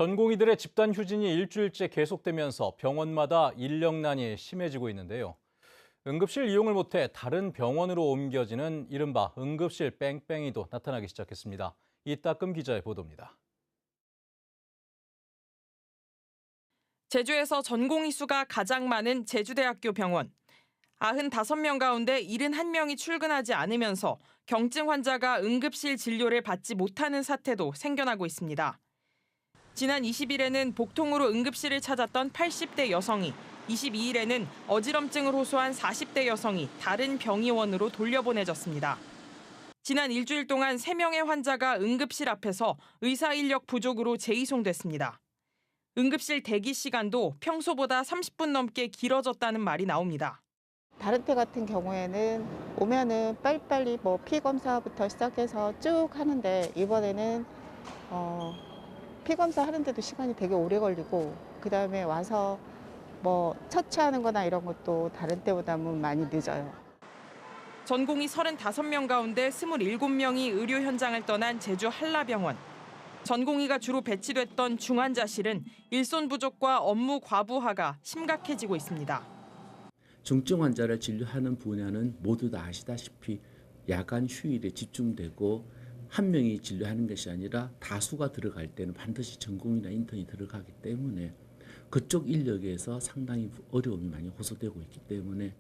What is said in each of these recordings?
전공의들의 집단 휴진이 일주일째 계속되면서 병원마다 인력난이 심해지고 있는데요. 응급실 이용을 못해 다른 병원으로 옮겨지는 이른바 응급실 뺑뺑이도 나타나기 시작했습니다. 이따금 기자의 보도입니다. 제주에서 전공의 수가 가장 많은 제주대학교 병원. 95명 가운데 71명이 출근하지 않으면서 경증 환자가 응급실 진료를 받지 못하는 사태도 생겨나고 있습니다. 지난 20일에는 복통으로 응급실을 찾았던 80대 여성이, 22일에는 어지럼증을 호소한 40대 여성이 다른 병의원으로 돌려보내졌습니다. 지난 일주일 동안 3명의 환자가 응급실 앞에서 의사 인력 부족으로 재이송됐습니다. 응급실 대기 시간도 평소보다 30분 넘게 길어졌다는 말이 나옵니다. 다른 때 같은 경우에는 오면은 빨리빨리 피 검사부터 시작해서 쭉 하는데 이번에는 피 검사 하는데도 시간이 되게 오래 걸리고 그다음에 와서 처치하는 거나 이런 것도 다른 때보다는 많이 늦어요. 전공의 35명 가운데 27명이 의료 현장을 떠난 제주 한라병원. 전공의가 주로 배치됐던 중환자실은 일손 부족과 업무 과부하가 심각해지고 있습니다. 중증 환자를 진료하는 분야는 모두 다 아시다시피 야간 휴일에 집중되고 한 명이 진료하는 것이 아니라 다수가 들어갈 때는 반드시 전공의나 인턴이 들어가기 때문에 그쪽 인력에서 상당히 어려움이 많이 호소되고 있기 때문에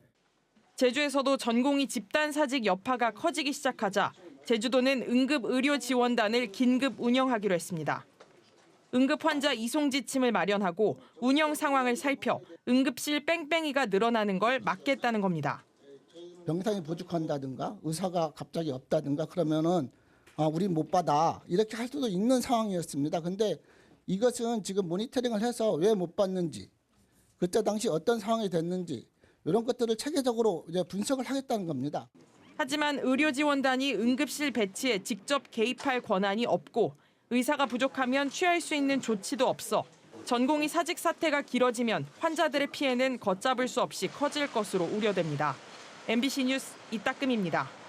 제주에서도 전공의 집단 사직 여파가 커지기 시작하자 제주도는 응급의료지원단을 긴급 운영하기로 했습니다. 응급 환자 이송 지침을 마련하고 운영 상황을 살펴 응급실 뺑뺑이가 늘어나는 걸 막겠다는 겁니다. 병상이 부족한다든가 의사가 갑자기 없다든가 그러면은 우리 못 받아 이렇게 할 수도 있는 상황이었습니다. 근데 이것은 지금 모니터링을 해서 왜 못 받는지 그때 당시 어떤 상황이 됐는지 이런 것들을 체계적으로 이제 분석을 하겠다는 겁니다. 하지만 의료지원단이 응급실 배치에 직접 개입할 권한이 없고 의사가 부족하면 취할 수 있는 조치도 없어 전공의 사직 사태가 길어지면 환자들의 피해는 걷잡을 수 없이 커질 것으로 우려됩니다. MBC 뉴스 이따금입니다.